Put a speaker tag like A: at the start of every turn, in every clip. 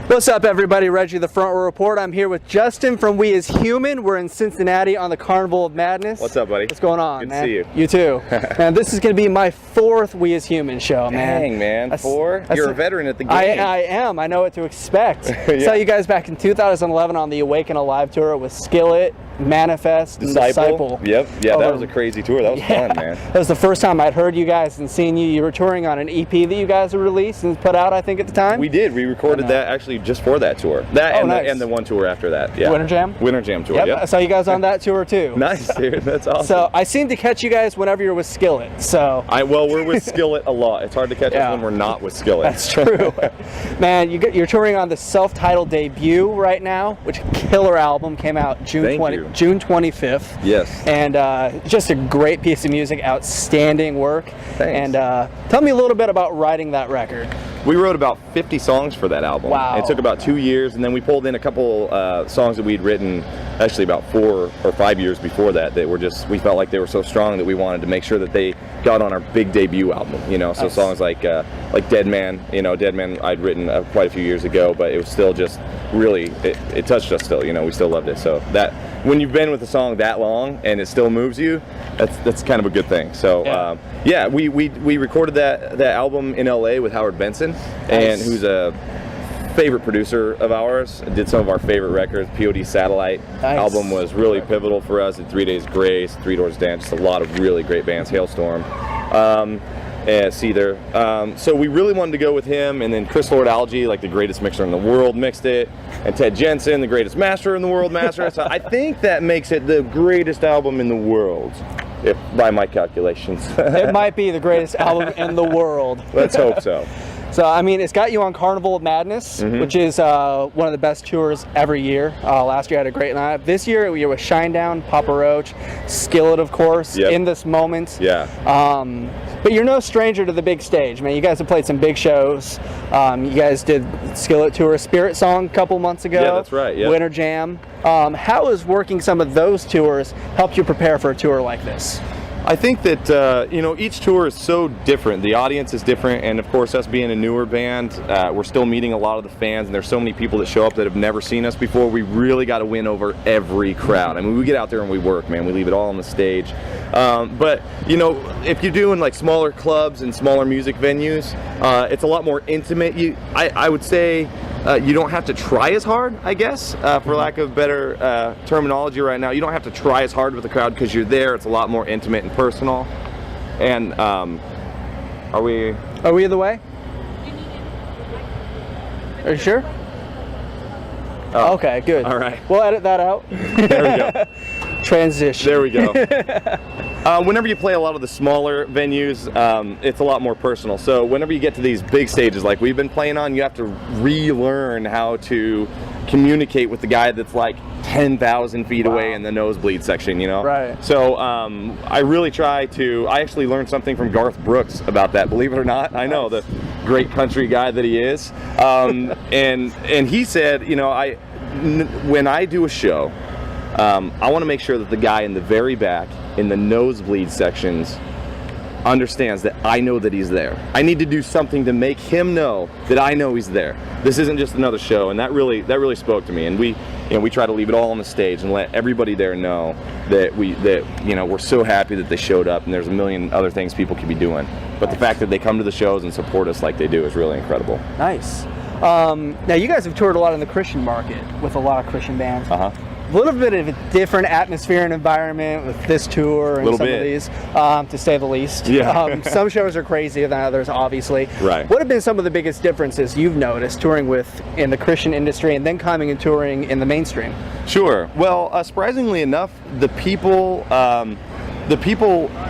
A: What's up, everybody? Reggie, the Front Row Report. I'm here with Justin from We Is Human. We're in Cincinnati on the Carnival of Madness.
B: What's up, buddy?
A: What's going on,
B: Good
A: man?
B: to see you.
A: You too. Man, this is going to be my 4th We Is Human show, man.
B: Dang, man. 4? You're a veteran at the game.
A: I am. I know what to expect.
B: Yeah.
A: Saw you guys back in 2011 on the Awaken Alive tour with Skillet, Manifest, and Disciple.
B: Yep. Yeah, that was a crazy tour. That was fun, man.
A: That was the first time I'd heard you guys and seen you. You were touring on an EP that you guys had released and put out, I think, at the time?
B: We did. We recorded that actually just for that tour. That and the one tour after that. Yeah.
A: Winter Jam?
B: Winter Jam tour,
A: Yep.
B: yep.
A: I saw you guys on that tour, too.
B: Nice, dude. That's awesome.
A: So I seem to catch you guys whenever you're with Skillet. So
B: well, we're with Skillet a lot. It's hard to catch us when we're not with Skillet.
A: That's true. Man, you're touring on the self-titled debut right now, which killer album came out June 25th.
B: Yes.
A: And just a great piece of music, outstanding work.
B: Thanks.
A: And tell me a little bit about writing that record.
B: We wrote about 50 songs for that album.
A: Wow.
B: It took about 2 years, and then we pulled in a couple songs that we'd written actually about 4 or 5 years before that we felt like they were so strong that we wanted to make sure that they got on our big debut album, you know. So
A: nice.
B: Songs like Dead Man, you know, Dead Man I'd written quite a few years ago, but it was still just really, it touched us still, you know, we still loved it. So that, when you've been with a song that long and it still moves you, that's kind of a good thing. So we recorded that album in LA with Howard Benson, and who's a favorite producer of ours, did some of our favorite records. POD Satellite album was really pivotal for us. Did 3 Days Grace, Three Doors Down, just a lot of really great bands. Hailstorm, and Seether. So we really wanted to go with him, and then Chris Lord Alge, like the greatest mixer in the world, mixed it, and Ted Jensen, the greatest master in the world, mastered it. So I think that makes it the greatest album in the world, if by my calculations.
A: It might be the greatest album in the world.
B: Let's hope so.
A: So, I mean, it's got you on Carnival of Madness, which is one of the best tours every year. Last year I had a great lineup. This year we were with Shinedown, Papa Roach, Skillet, of course, In This Moment.
B: Yeah.
A: But you're no stranger to the big stage, man. You guys have played some big shows. You guys did Skillet tour, Spirit Song a couple months ago.
B: Yeah, that's right. Yeah.
A: Winter Jam. How has working some of those tours helped you prepare for a tour like this?
B: I think that, you know, each tour is so different. The audience is different, and of course, us being a newer band, we're still meeting a lot of the fans, and there's so many people that show up that have never seen us before. We really got to win over every crowd. I mean, we get out there and we work, man. We leave it all on the stage. But, you know, if you're doing like smaller clubs and smaller music venues, it's a lot more intimate. I would say you don't have to try as hard, I guess, for lack of better terminology right now. You don't have to try as hard with the crowd because you're there. It's a lot more intimate and personal. And are we
A: the way? Are you sure? Oh, okay, good.
B: All right.
A: We'll edit that out.
B: There we go.
A: Transition.
B: There we go. Whenever you play a lot of the smaller venues, it's a lot more personal. So whenever you get to these big stages like we've been playing on, you have to relearn how to communicate with the guy that's like 10,000 feet away in the nosebleed section, you know?
A: Right.
B: So I really try to, I actually learned something from Garth Brooks about that, believe it or not. I know, the great country guy that he is. And he said, you know, when I do a show, I want to make sure that the guy in the very back, in the nosebleed sections, understands that I know that he's there. I need to do something to make him know that I know he's there. This isn't just another show, and that really spoke to me. And we try to leave it all on the stage and let everybody there know that we're so happy that they showed up, and there's a million other things people could be doing. But the fact that they come to the shows and support us like they do is really incredible.
A: Nice. Now you guys have toured a lot in the Christian market with a lot of Christian bands. A little bit of a different atmosphere and environment with this tour and some of these, to say the least.
B: Yeah.
A: Some shows are crazier than others, obviously.
B: Right.
A: What have been some of the biggest differences you've noticed touring in the Christian industry and then coming and touring in the mainstream? Sure.
B: Well, surprisingly enough, the people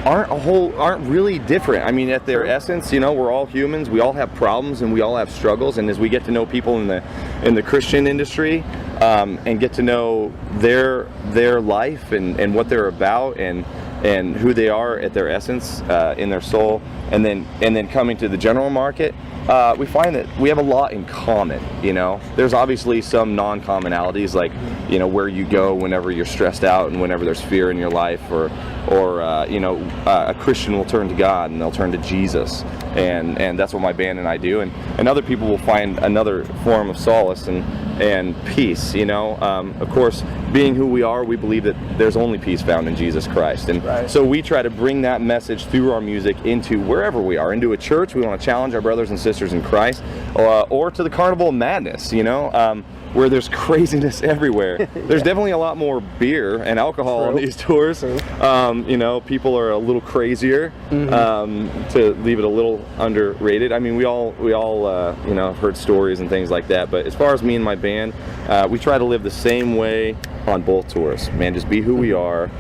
B: aren't really different. I mean, at their essence, you know, we're all humans. We all have problems and we all have struggles. And as we get to know people in the Christian industry, and get to know their life and what they're about and who they are at their essence, in their soul, and then coming to the general market, we find that we have a lot in common. You know, there's obviously some non-commonalities, like you know, where you go whenever you're stressed out and whenever there's fear in your life, or you know, a Christian will turn to God and they'll turn to Jesus, and that's what my band and I do, and other people will find another form of solace and peace, you know. Of course, being who we are, we believe that there's only peace found in Jesus Christ, and so we try to bring that message through our music into wherever we are, into a church. We want to challenge our brothers and sisters in Christ, or to the Carnival of Madness, you know, where there's craziness everywhere. There's definitely a lot more beer and alcohol on these tours. You know, people are a little crazier, to leave it a little underrated. I mean, we all you know, have heard stories and things like that, but as far as me and my band, we try to live the same way on both tours. Man, just be who we are,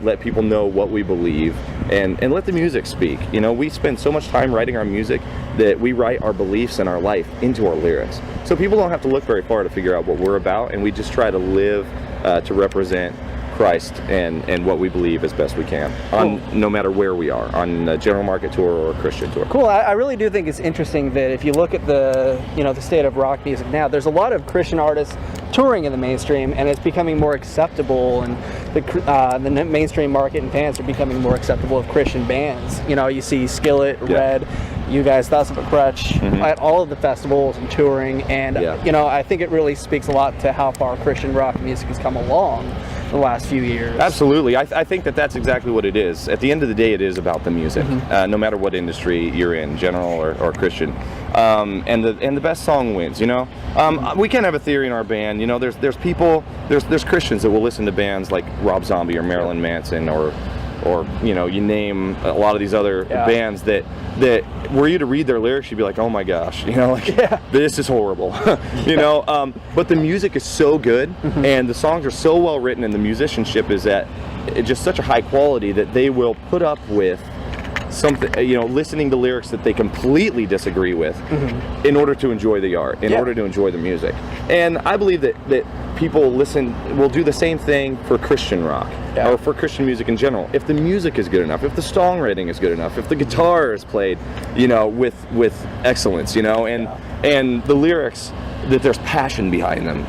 B: let people know what we believe, and let the music speak. You know, we spend so much time writing our music that we write our beliefs and our life into our lyrics. So people don't have to look very far to figure out what we're about, and we just try to live to represent Christ and what we believe as best we can, on no matter where we are, on a general market tour or a Christian tour.
A: Cool. I really do think it's interesting that if you look at the, you know, the state of rock music now, there's a lot of Christian artists touring in the mainstream, and it's becoming more acceptable, and the mainstream market and fans are becoming more acceptable of Christian bands. You know, you see Skillet, Red, you guys, Thoughts of a Crutch, at all of the festivals and touring, and you know, I think it really speaks a lot to how far Christian rock music has come along the last few years.
B: Absolutely. I think that that's exactly what it is. At the end of the day, it is about the music, no matter what industry you're in, general or Christian. And the best song wins, you know. We can have a theory in our band, you know, there's people, there's Christians that will listen to bands like Rob Zombie or Marilyn Manson, or you know, you name a lot of these other bands that were you to read their lyrics, you'd be like, oh my gosh, you know, like, this is horrible. You know, but the music is so good, and the songs are so well written, and the musicianship is at just such a high quality that they will put up with something, you know, listening to lyrics that they completely disagree with, in order to enjoy the art, in order to enjoy the music. And I believe that people will do the same thing for Christian rock, or for Christian music in general. If the music is good enough, if the songwriting is good enough, if the guitar is played, you know, with excellence, you know, and the lyrics, that there's passion behind them,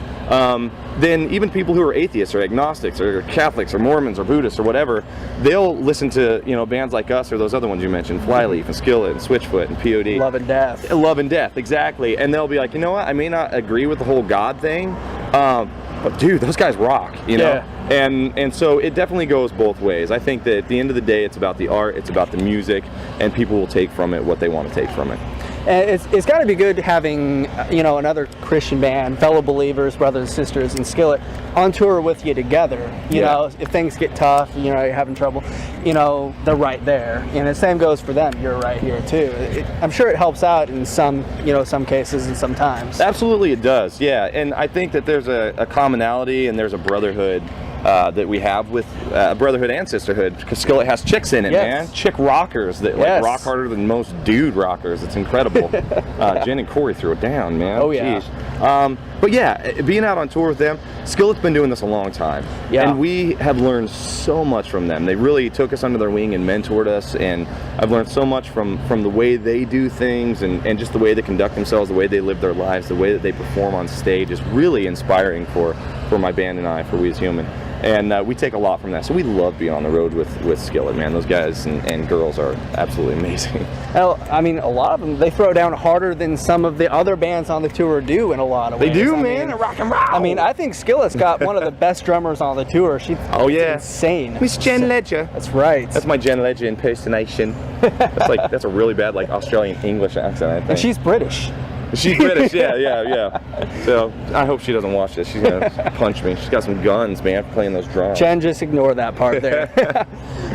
B: then even people who are atheists or agnostics or Catholics or Mormons or Buddhists or whatever, they'll listen to, you know, bands like us or those other ones you mentioned, Flyleaf and Skillet and Switchfoot and POD.
A: Love and Death.
B: Love and Death, exactly. And they'll be like, you know what, I may not agree with the whole God thing, but dude, those guys rock, you know? And so it definitely goes both ways. I think that at the end of the day, it's about the art, it's about the music, and people will take from it what they want to take from it.
A: And it's got to be good having, you know, another Christian band, fellow believers, brothers and sisters, and Skillet on tour with you together. You know, if things get tough, you know, you're having trouble, you know, they're right there. And the same goes for them. You're right here too. I'm sure it helps out in some, you know, some cases and sometimes.
B: Absolutely, it does. Yeah, and I think that there's a commonality and there's a brotherhood that we have with Brotherhood and Sisterhood, because Skillet has chicks in it, man. Chick rockers that like rock harder than most dude rockers. It's incredible. Jen and Corey threw it down, man.
A: Oh yeah.
B: But yeah, being out on tour with them, Skillet's been doing this a long time, and we have learned so much from them. They really took us under their wing and mentored us, and I've learned so much from the way they do things, and just the way they conduct themselves, the way they live their lives, the way that they perform on stage is really inspiring for my band and I, for We As Human. And we take a lot from that. So we love being on the road with Skillet, man. Those guys and girls are absolutely amazing.
A: Hell, I mean, a lot of them, they throw down harder than some of the other bands on the tour do in a lot of ways.
B: They do, man. Rock and roll.
A: I mean, I think Skillet's got one of the best drummers on the tour. She's insane.
B: Miss Jen Ledger.
A: That's right.
B: That's my Jen Ledger impersonation. That's a really bad like Australian English accent, I think.
A: And she's British.
B: She's British, yeah. So I hope she doesn't watch this. She's gonna punch me. She's got some guns, man, for playing those drums.
A: Jen, just ignore that part there.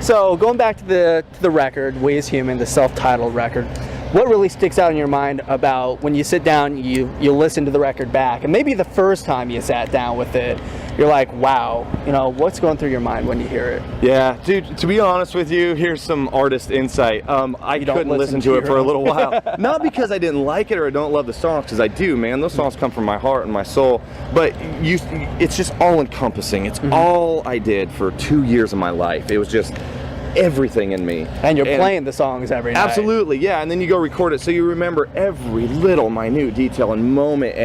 A: So going back to the record, We As Human, the self-titled record, what really sticks out in your mind about when you sit down, you listen to the record back, and maybe the first time you sat down with it, you're like, wow, you know, what's going through your mind when you hear it?
B: Yeah, dude, to be honest with you, here's some artist insight. I couldn't listen to it for a little while. Not because I didn't like it or I don't love the songs, because I do, man. Those songs come from my heart and my soul. But it's just all-encompassing. It's all I did for 2 years of my life. It was just everything in me.
A: And you're playing the songs every night.
B: Absolutely, yeah. And then you go record it, so you remember every little minute detail and moment,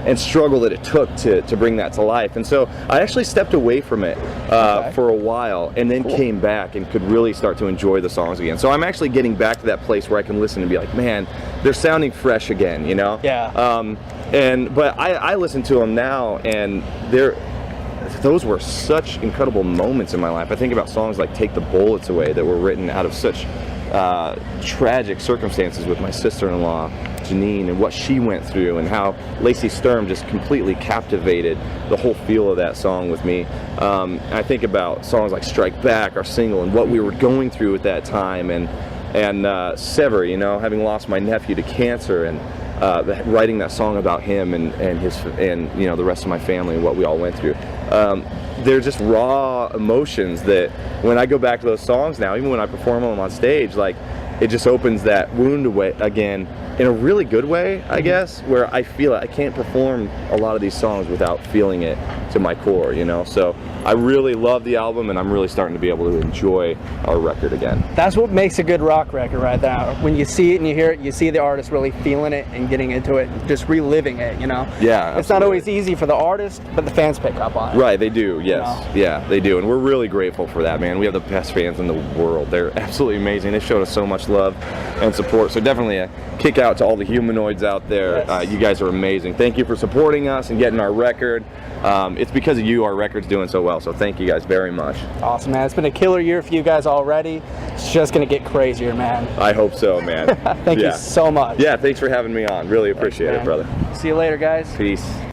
B: and struggle that it took to bring that to life. And so I actually stepped away from it for a while, and then came back and could really start to enjoy the songs again. So I'm actually getting back to that place where I can listen and be like, man, they're sounding fresh again, you know?
A: Yeah.
B: But I listen to them now, and those were such incredible moments in my life. I think about songs like Take the Bullets Away that were written out of such tragic circumstances with my sister-in-law, Janine, and what she went through, and how Lacey Sturm just completely captivated the whole feel of that song with me. I think about songs like Strike Back, our single, and what we were going through at that time, and Sever, you know, having lost my nephew to cancer, and writing that song about him and you know, the rest of my family and what we all went through. They're just raw emotions that when I go back to those songs now, even when I perform them on stage, like, it just opens that wound away again in a really good way, I guess, where I feel it. I can't perform a lot of these songs without feeling it to my core, you know? So I really love the album, and I'm really starting to be able to enjoy our record again.
A: That's what makes a good rock record right there. When you see it and you hear it, you see the artist really feeling it and getting into it, and just reliving it, you know?
B: Yeah, absolutely.
A: It's not always easy for the artist, but the fans pick up on it.
B: Right, they do, yes.
A: You know?
B: Yeah, they do, and we're really grateful for that, man. We have the best fans in the world. They're absolutely amazing. They showed us so much love and support, so definitely a kick out to all the humanoids out there.
A: Yes.
B: You guys are amazing. Thank you for supporting us and getting our record. It's because of you our record's doing so well, so thank you guys very much.
A: Awesome, man. It's been a killer year for you guys already. It's just going to get crazier, man.
B: I hope so, man.
A: Thank you so much.
B: Yeah, thanks for having me on. Really appreciate it, brother.
A: See you later, guys.
B: Peace.